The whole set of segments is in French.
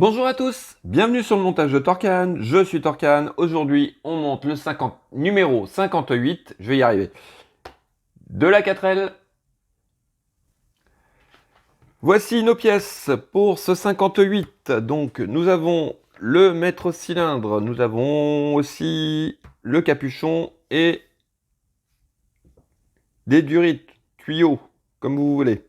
Bonjour à tous, bienvenue sur le montage de Torcan, je suis Torcan. Aujourd'hui on monte le numéro 58, je vais y arriver, de la 4L. Voici nos pièces pour ce 58, donc nous avons le mètre cylindre, nous avons aussi le capuchon et des durites, tuyaux, comme vous voulez.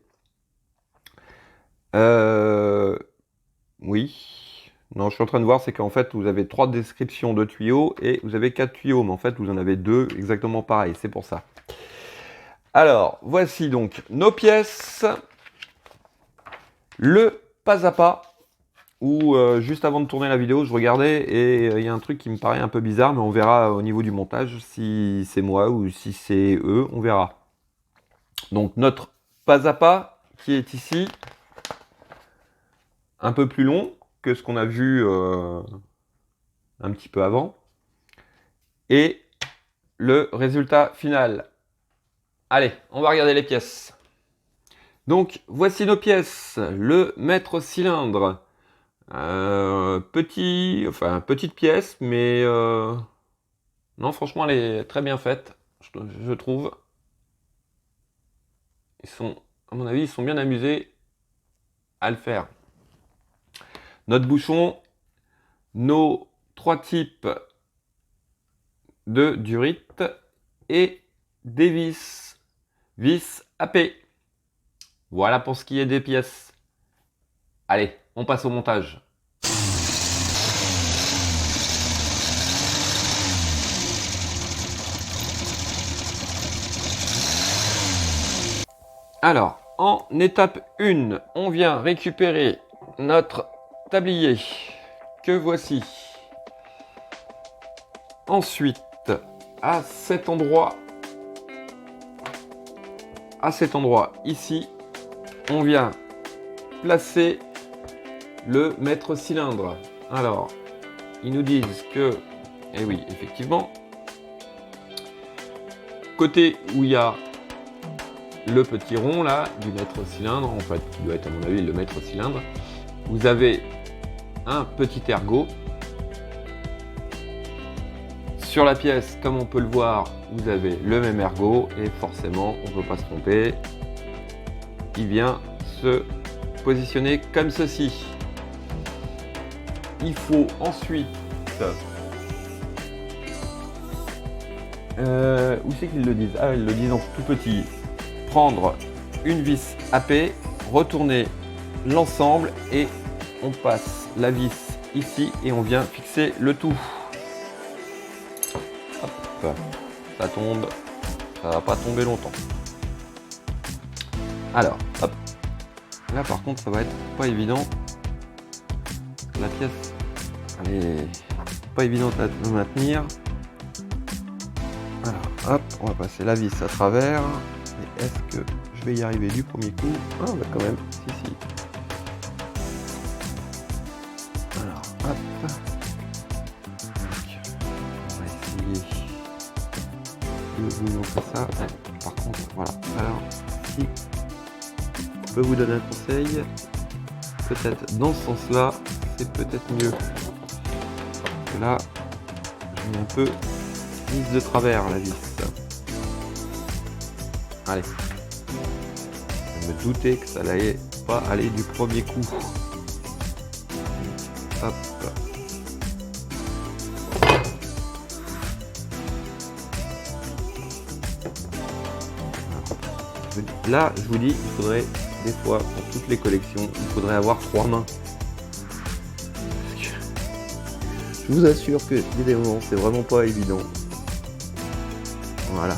Oui. Non, je suis en train de voir, c'est qu'en fait, vous avez 3 descriptions de tuyaux et vous avez 4 tuyaux, mais en fait, vous en avez 2 exactement pareil, c'est pour ça. Alors, voici donc nos pièces. Le pas à pas, où juste avant de tourner la vidéo, je regardais et il y a un truc qui me paraît un peu bizarre, mais on verra au niveau du montage si c'est moi ou si c'est eux, on verra. Donc, notre pas à pas qui est ici, un peu plus long que ce qu'on a vu un petit peu avant. Et le résultat final. Allez, on va regarder les pièces. Donc, voici nos pièces. Le mètre cylindre. Petite pièce, mais non, franchement, elle est très bien faite, je trouve. À mon avis, ils sont bien amusés à le faire. Notre bouchon, nos 3 types de durites et des vis. Vis AP. Voilà pour ce qui est des pièces. Allez, on passe au montage. Alors, en étape 1, on vient récupérer notre tablier que voici. Ensuite, à cet endroit ici, on vient placer le mètre cylindre. Alors, ils nous disent que, eh oui, effectivement, côté où il y a le petit rond là du mètre cylindre, en fait, qui doit être à mon avis le mètre cylindre, vous avez un petit ergot. Sur la pièce, comme on peut le voir, vous avez le même ergot et forcément, on ne peut pas se tromper. Il vient se positionner comme ceci. Il faut ensuite... où c'est qu'ils le disent? Ah, ils le disent en tout petit. Prendre une vis AP, retourner l'ensemble et on passe la vis ici et on vient fixer le tout. Hop, ça tombe, ça va pas tomber longtemps. Alors, hop, là par contre ça va être pas évident. La pièce, elle est pas évidente à maintenir. Alors, hop, on va passer la vis à travers. Et est-ce que je vais y arriver du premier coup? Ah, bah quand même, si. Alors, hop. Donc, on va essayer de vous montrer ça. Par contre, voilà. Alors, si je peux vous donner un conseil, peut-être dans ce sens-là, c'est peut-être mieux. Parce que là, je mets un peu mise de travers la vis. Allez. Je me doutais que ça n'allait pas aller du premier coup. Hop. Là, je vous dis, il faudrait, des fois, pour toutes les collections, il faudrait avoir 3 mains. Je vous assure que des moments, c'est vraiment pas évident. Voilà,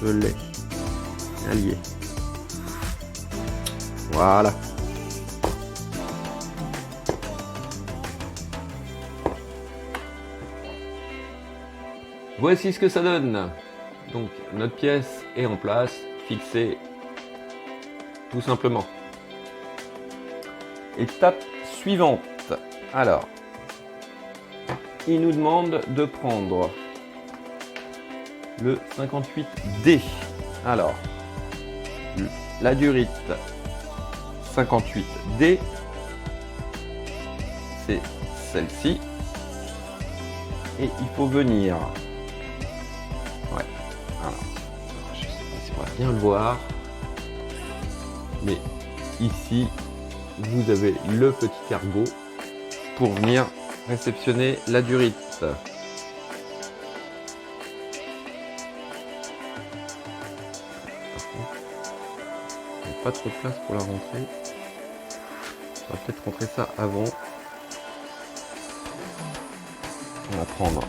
je l'ai. Allié. Voilà. Voici ce que ça donne. Donc notre pièce est en place, fixée tout simplement. Étape suivante. Alors, il nous demande de prendre le 58D. Alors, la durite 58D, c'est celle-ci. Et il faut venir. Ouais. Alors, je sais pas si on va bien le voir. Mais ici, vous avez le petit cargo pour venir réceptionner la durite. Il n'y a pas trop de place pour la rentrer. On va peut-être rentrer ça avant. On va prendre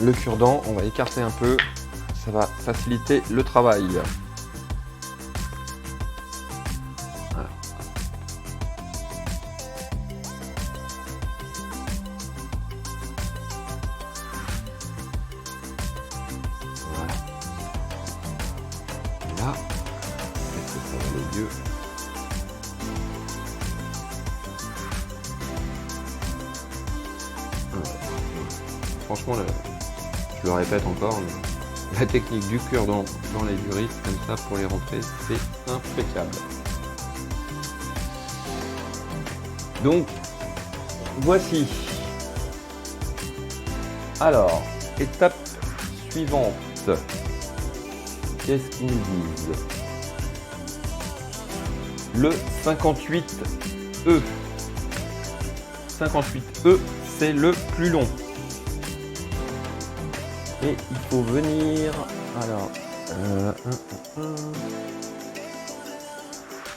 le cure-dent, on va écarter un peu. Ça va faciliter le travail. Voilà. Voilà. Et là, est-ce que ça va aller mieux? Franchement, je le répète encore, mais la technique du cure-dent dans les durites, comme ça, pour les rentrer, c'est impeccable. Donc, voici. Alors, étape suivante. Qu'est-ce qu'ils nous disent? Le 58E. 58E, c'est le plus long. Et il faut venir. Alors,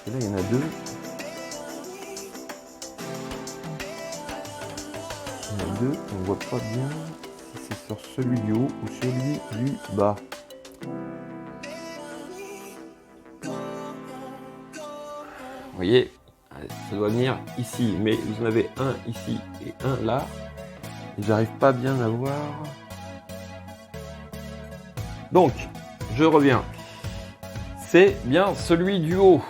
et là il y en a deux. Il y en a deux, on voit pas bien si c'est sur celui du haut ou celui du bas. Vous voyez, ça doit venir ici, mais vous en avez un ici et un là. Et j'arrive pas bien à voir. Donc, je reviens. C'est bien celui du haut.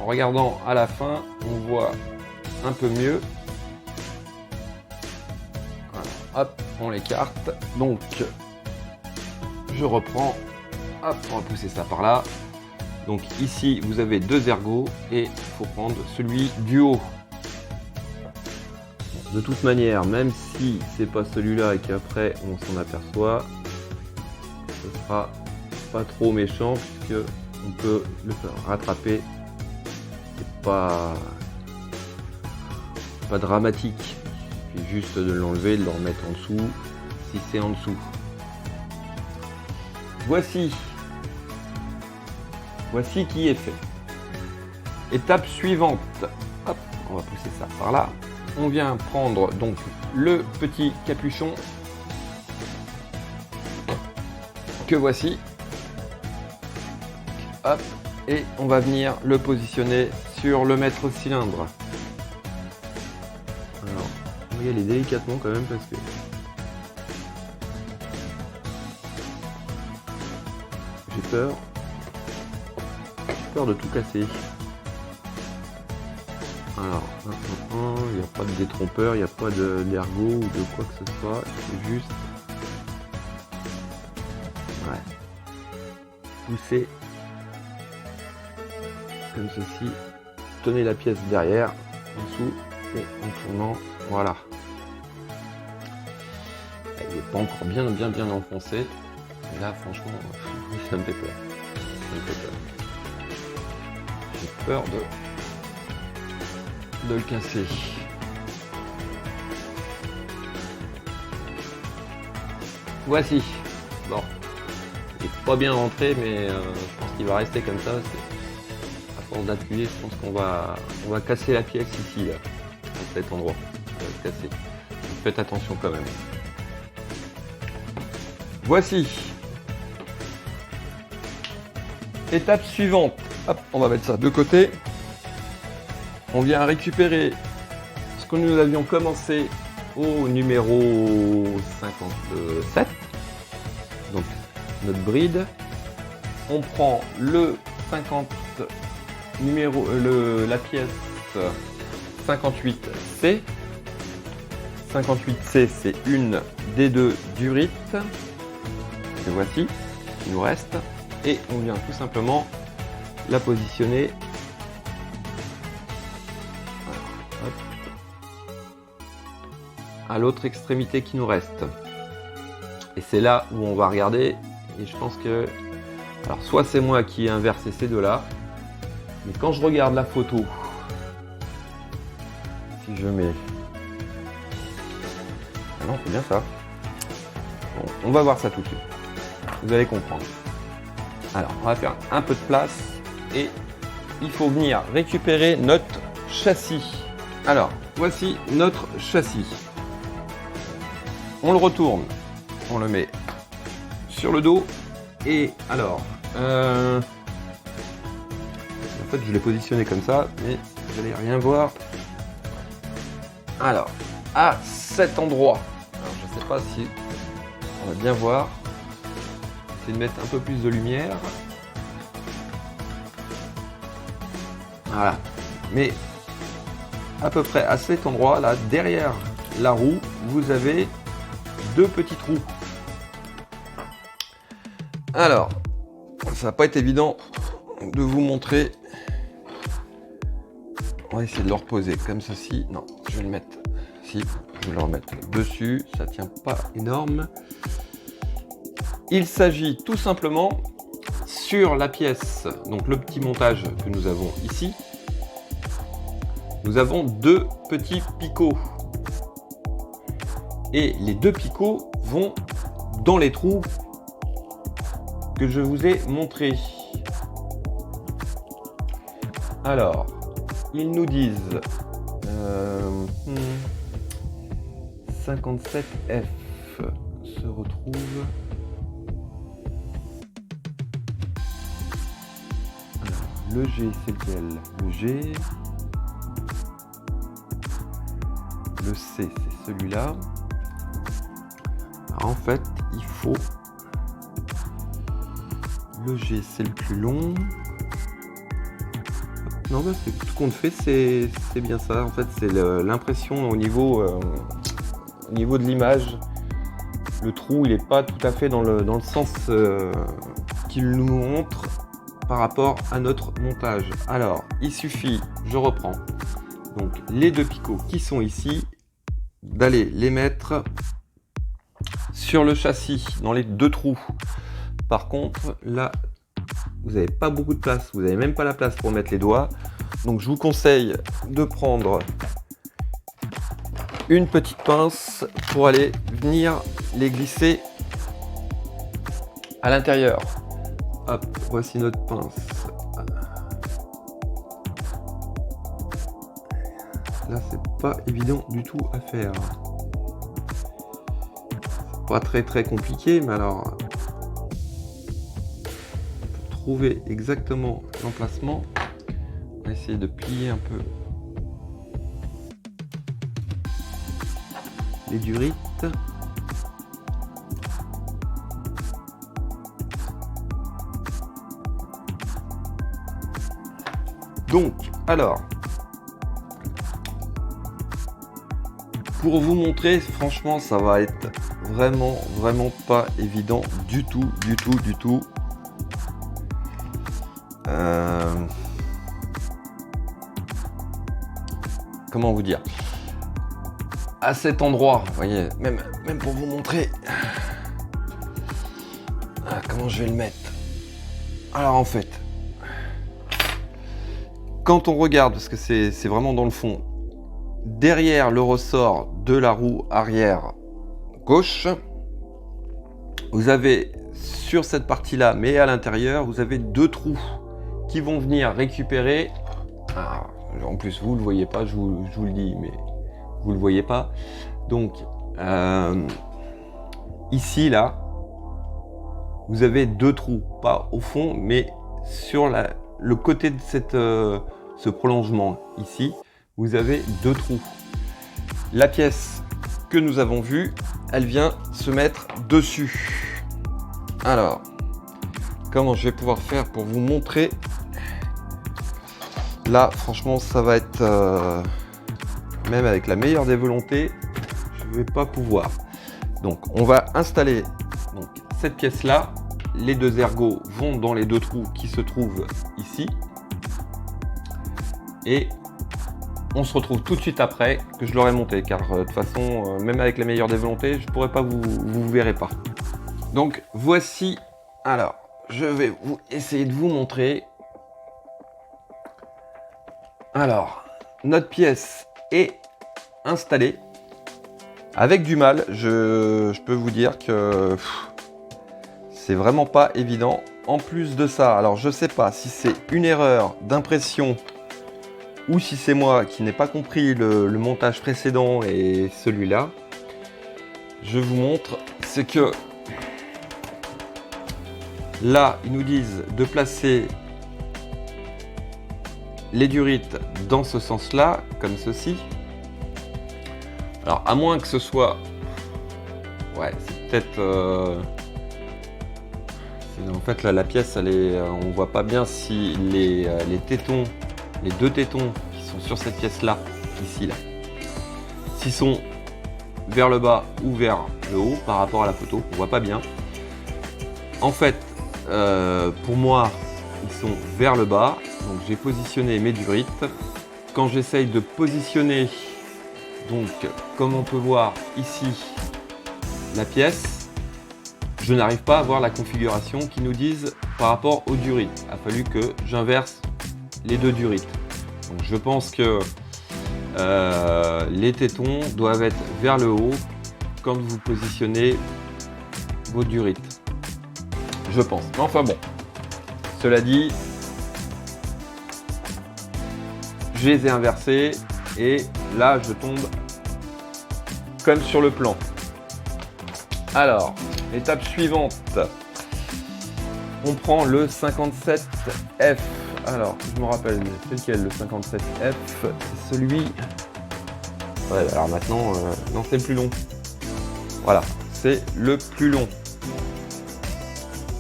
En regardant à la fin, on voit un peu mieux. Voilà, hop, on l'écarte. Donc, je reprends. Hop, on va pousser ça par là. Donc ici, vous avez deux ergots et il faut prendre celui du haut. De toute manière, même si c'est pas celui-là et qu'après on s'en aperçoit, ce sera pas trop méchant puisque on peut le faire rattraper. C'est pas dramatique. Il suffit juste de l'enlever, de le remettre en dessous si c'est en dessous. Voici qui est fait. Étape suivante. Hop, on va pousser ça par là. On vient prendre donc le petit capuchon que voici. Hop, et on va venir le positionner sur le maître-cylindre. Alors, on va y aller délicatement quand même parce que j'ai peur de tout casser. Alors, il n'y a pas de détrompeur, il n'y a pas d'ergot ou de quoi que ce soit, c'est juste pousser comme ceci, tenez la pièce derrière, en dessous, et en tournant, voilà. Il n'est pas encore bien enfoncé, et là franchement, ça me fait peur. J'ai peur de le casser. Voici. Bon, il n'est pas bien rentré, mais je pense qu'il va rester comme ça. À force d'appuyer, je pense qu'on va casser la pièce ici, là, à cet endroit. On va le casser. Donc, faites attention quand même. Voici. Étape suivante. Hop, on va mettre ça de côté. On vient récupérer ce que nous avions commencé au numéro 57. Donc notre bride. On prend le 50 numéro la pièce 58C. 58C, c'est une des deux durites. Que voici, il nous reste. Et on vient tout simplement la positionner. Voilà, hop. à l'autre extrémité qui nous reste. Et c'est là où on va regarder, et je pense que... Alors, soit c'est moi qui ai inversé ces deux-là, mais quand je regarde la photo, si je mets... Ah non, c'est bien ça. Bon, on va voir ça tout de suite. Vous allez comprendre. Alors, on va faire un peu de place, et il faut venir récupérer notre châssis. Alors, voici notre châssis. On le retourne, on le met sur le dos, et alors, en fait je l'ai positionné comme ça, mais vous n'allez rien voir. Alors, à cet endroit, alors, je ne sais pas si on va bien voir, c'est de mettre un peu plus de lumière. Voilà, mais à peu près à cet endroit là, derrière la roue, vous avez deux petits trous. Alors, ça va pas être évident de vous montrer. On va essayer de le reposer comme ceci. Non, je vais le mettre. Si, je vais le remettre dessus. Ça tient pas énorme. Il s'agit tout simplement sur la pièce, donc le petit montage que nous avons ici. Nous avons deux petits picots. Et les deux picots vont dans les trous que je vous ai montrés. Alors, ils nous disent 57F se retrouve. Alors, le G, c'est lequel? Le G. Le C, c'est celui-là. En fait, il faut... Le G, c'est le plus long. Non, parce que tout ce qu'on fait, c'est bien ça. En fait, c'est l'impression au niveau de l'image. Le trou, il n'est pas tout à fait dans le sens qu'il nous montre par rapport à notre montage. Alors, il suffit, je reprends. Donc, les deux picots qui sont ici, d'aller les mettre sur le châssis, dans les deux trous. Par contre, là, vous n'avez pas beaucoup de place. Vous n'avez même pas la place pour mettre les doigts. Donc, je vous conseille de prendre une petite pince pour aller venir les glisser à l'intérieur. Hop, voici notre pince. Là, c'est pas évident du tout à faire. C'est pas très compliqué, mais alors... trouver exactement l'emplacement. On va essayer de plier un peu les durites. Donc, alors, pour vous montrer, franchement, ça va être vraiment pas évident du tout. Comment vous dire, à cet endroit, vous voyez, même pour vous montrer comment je vais le mettre. Alors en fait, quand on regarde, parce que c'est vraiment dans le fond, derrière le ressort de la roue arrière gauche, vous avez sur cette partie là, mais à l'intérieur, vous avez deux trous qui vont venir récupérer. En plus, vous le voyez pas, je vous le dis, mais vous le voyez pas. Donc, ici, là, vous avez deux trous, pas au fond, mais sur le côté de ce prolongement ici, vous avez deux trous. La pièce que nous avons vue, elle vient se mettre dessus. Alors, comment je vais pouvoir faire pour vous montrer? Là, franchement, ça va être... même avec la meilleure des volontés, je ne vais pas pouvoir. Donc, on va installer donc, cette pièce-là. Les deux ergots vont dans les deux trous qui se trouvent ici. Et on se retrouve tout de suite après que je l'aurai monté, car de toute façon, même avec la meilleure des volontés, je pourrais pas vous verrez pas. Donc voici, alors je vais essayer de vous montrer. Alors, notre pièce est installée. Avec du mal, je peux vous dire que c'est vraiment pas évident. En plus de ça, alors je sais pas si c'est une erreur d'impression ou si c'est moi qui n'ai pas compris le montage précédent et celui-là. Je vous montre, c'est que là, ils nous disent de placer les durites dans ce sens-là, comme ceci. Alors, à moins que ce soit... Ouais, c'est peut-être... En fait, là, la pièce, elle est... on voit pas bien si les tétons, les deux tétons qui sont sur cette pièce-là, ici, là, s'ils sont vers le bas ou vers le haut par rapport à la photo, on voit pas bien. En fait, pour moi, ils sont vers le bas, donc j'ai positionné mes durites. Quand j'essaye de positionner, donc comme on peut voir ici, la pièce, je n'arrive pas à voir la configuration qu'ils nous disent par rapport aux durites. Il a fallu que j'inverse les deux durites. Donc je pense que les tétons doivent être vers le haut quand vous positionnez vos durites. Je pense. Mais enfin bon. Cela dit, je les ai inversés et là je tombe comme sur le plan. Alors, étape suivante. On prend le 57F. Alors, je me rappelle, c'est lequel le 57F? C'est celui... Ouais, alors maintenant, non, c'est le plus long. Voilà, c'est le plus long.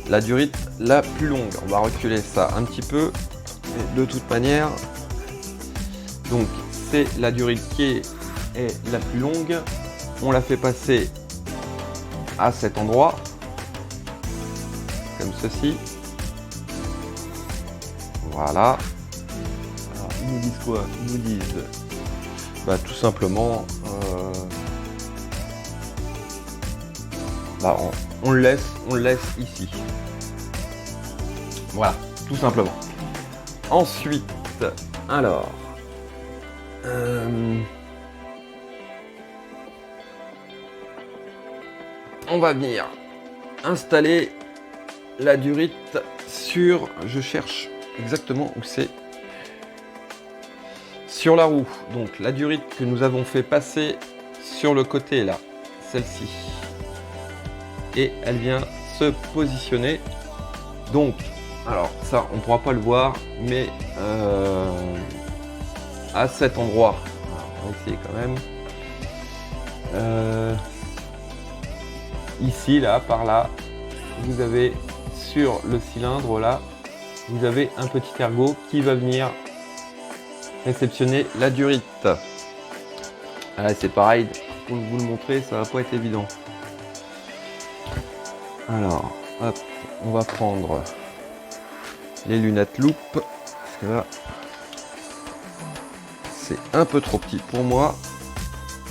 La durite la plus longue. On va reculer ça un petit peu. Et de toute manière, donc c'est la durite qui est la plus longue. On la fait passer à cet endroit, comme ceci. Voilà. Alors, ils nous disent quoi? Ils nous disent tout simplement on le laisse ici. Voilà, tout simplement. Ensuite, alors on va venir installer la durite sur, je cherche exactement où c'est, sur la roue. Donc la durite que nous avons fait passer sur le côté là, celle-ci, et elle vient se positionner. Donc, alors ça on pourra pas le voir, mais à cet endroit, on va essayer quand même. Ici, là, par là, vous avez sur le cylindre là, vous avez un petit ergot qui va venir réceptionner la durite. Là, c'est pareil, pour vous le montrer, ça va pas être évident. Alors, hop, on va prendre les lunettes loupe, parce que là, c'est un peu trop petit pour moi.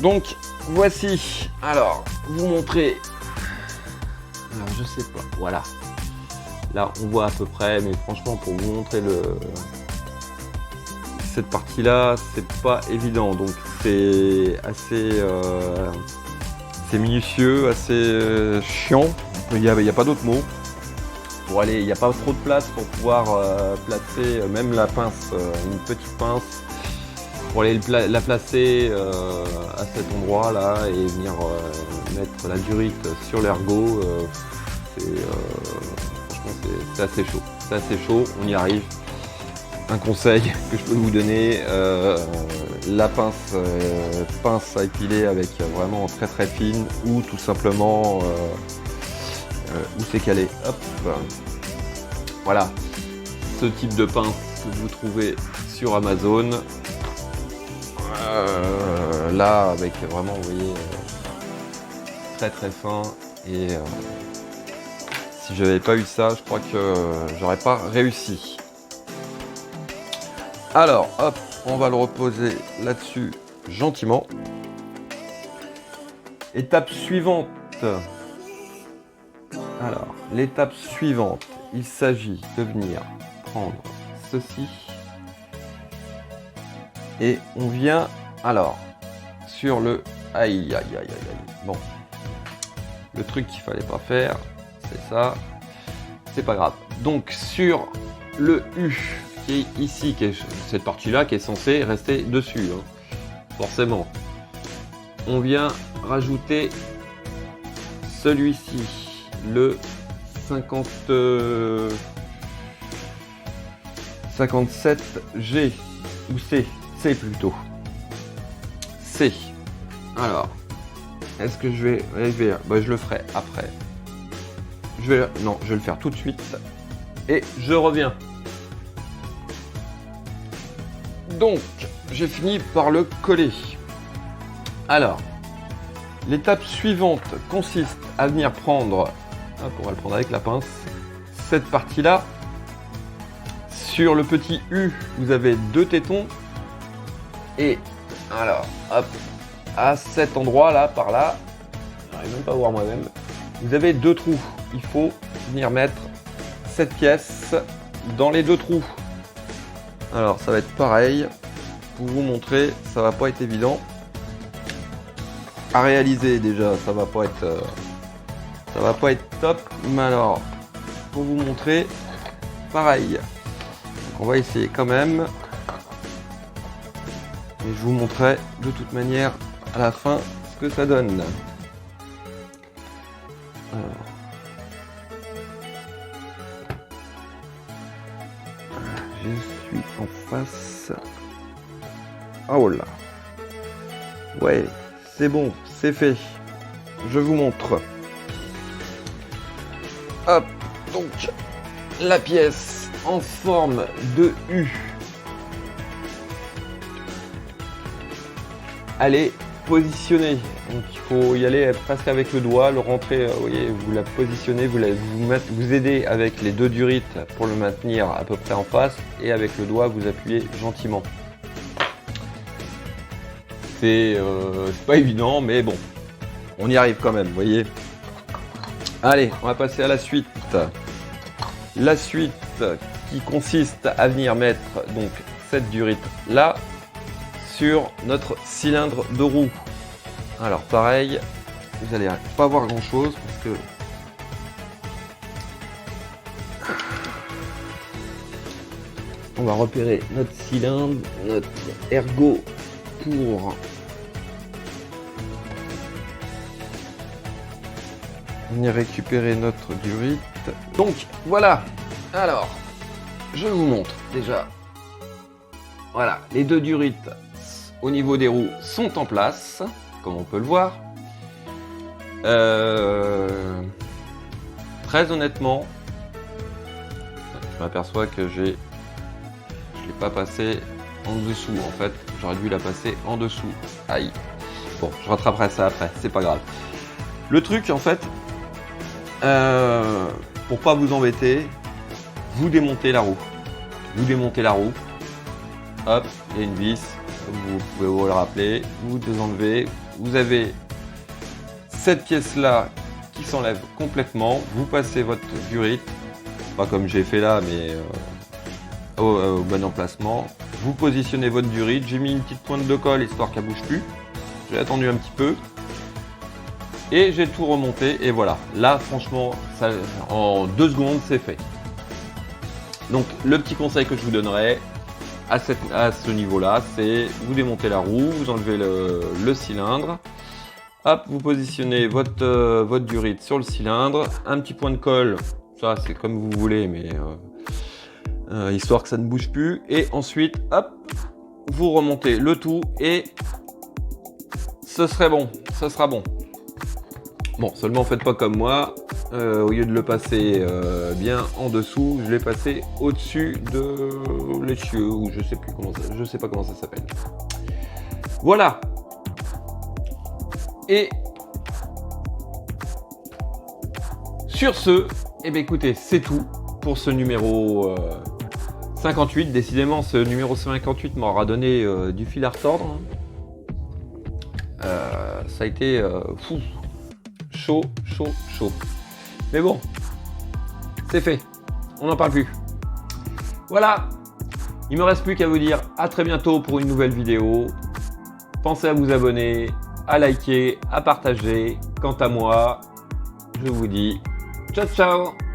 Donc, voici. Alors, vous montrer. Alors, je sais pas. Voilà. Là, on voit à peu près, mais franchement, pour vous montrer cette partie-là, c'est pas évident. Donc, c'est assez, c'est minutieux, assez chiant. Il n'y a pas d'autre mot. Pour aller, il n'y a pas trop de place pour pouvoir placer même la pince, une petite pince, pour aller la placer à cet endroit là et venir mettre la durite sur l'ergot. Franchement, c'est assez chaud. C'est assez chaud, on y arrive. Un conseil que je peux vous donner, la pince à épiler avec vraiment très très fine, ou tout simplement où c'est calé. Hop. Voilà, ce type de pince que vous trouvez sur Amazon. Là, avec vraiment, vous voyez, très très fin. Et si j'avais pas eu ça, je crois que j'aurais pas réussi. Alors, hop, on va le reposer là-dessus gentiment. Étape suivante. Alors, l'étape suivante, il s'agit de venir prendre ceci. Et on vient, alors, sur le... Aïe, aïe, aïe, aïe, aïe. Bon. Le truc qu'il fallait pas faire, c'est ça. C'est pas grave. Donc, sur le U, qui est ici, qui est cette partie-là, qui est censée rester dessus, hein, forcément. On vient rajouter celui-ci, le 57G, ou C plutôt. C. Alors, est-ce que je vais arriver à... Bah, je le ferai après. Non, je vais le faire tout de suite. Et je reviens. Donc, j'ai fini par le coller. Alors, l'étape suivante consiste à venir prendre, hop, on va le prendre avec la pince, cette partie-là. Sur le petit U, vous avez 2 tétons. Et alors, hop, à cet endroit-là, par là, je n'arrive même pas à voir moi-même, vous avez 2 trous. Il faut venir mettre cette pièce dans les 2 trous. Alors, ça va être pareil. Pour vous montrer, ça va pas être évident à réaliser déjà, ça va pas être top, mais alors pour vous montrer, pareil. Donc on va essayer quand même, et je vous montrerai de toute manière à la fin ce que ça donne. Alors. Je suis en face. Oh là. Ouais. C'est bon, c'est fait. Je vous montre. Hop, donc la pièce en forme de U. Elle est positionnée. Donc il faut y aller presque avec le doigt, le rentrer. Vous voyez, vous la positionnez, vous aidez avec les 2 durites pour le maintenir à peu près en face, et avec le doigt vous appuyez gentiment. C'est pas évident, mais bon, on y arrive quand même, vous voyez. Allez, on va passer à la suite. La suite qui consiste à venir mettre donc cette durite là sur notre cylindre de roue. Alors pareil, vous allez pas voir grand chose parce que on va repérer notre cylindre, notre ergot pour venir récupérer notre durite. Donc voilà, alors je vous montre déjà. Voilà, les 2 durites au niveau des roues sont en place, comme on peut le voir. Très honnêtement, je m'aperçois que je l'ai pas passé en dessous en fait. J'aurais dû la passer en dessous. Aïe. Bon, je rattraperai ça après, c'est pas grave. Le truc en fait, pour pas vous embêter, vous démontez la roue. Vous démontez la roue. Hop, il y a une vis. Vous pouvez vous le rappeler. Vous désenlevez. Vous avez cette pièce là qui s'enlève complètement. Vous passez votre durite. Pas comme j'ai fait là, mais au bon emplacement. Vous positionnez votre durite. J'ai mis une petite pointe de colle histoire qu'elle bouge plus. J'ai attendu un petit peu. Et j'ai tout remonté. Et voilà. Là, franchement, ça, en 2 secondes, c'est fait. Donc, le petit conseil que je vous donnerais à ce niveau-là, c'est vous démontez la roue, vous enlevez le cylindre. Hop, vous positionnez votre durite sur le cylindre. Un petit point de colle. Ça, c'est comme vous voulez, mais histoire que ça ne bouge plus. Et ensuite, hop, vous remontez le tout et ce serait bon, ce sera bon. Bon, seulement faites pas comme moi. Au lieu de le passer bien en dessous, je l'ai passé au-dessus de l'essieu ou je sais plus comment ça, je sais pas comment ça s'appelle. Voilà. Et sur ce, eh bien écoutez, c'est tout pour ce numéro 58, décidément ce numéro 58 m'aura donné du fil à retordre. Ça a été fou. Chaud. Mais bon, c'est fait. On n'en parle plus. Voilà. Il me reste plus qu'à vous dire à très bientôt pour une nouvelle vidéo. Pensez à vous abonner, à liker, à partager. Quant à moi, je vous dis ciao ciao.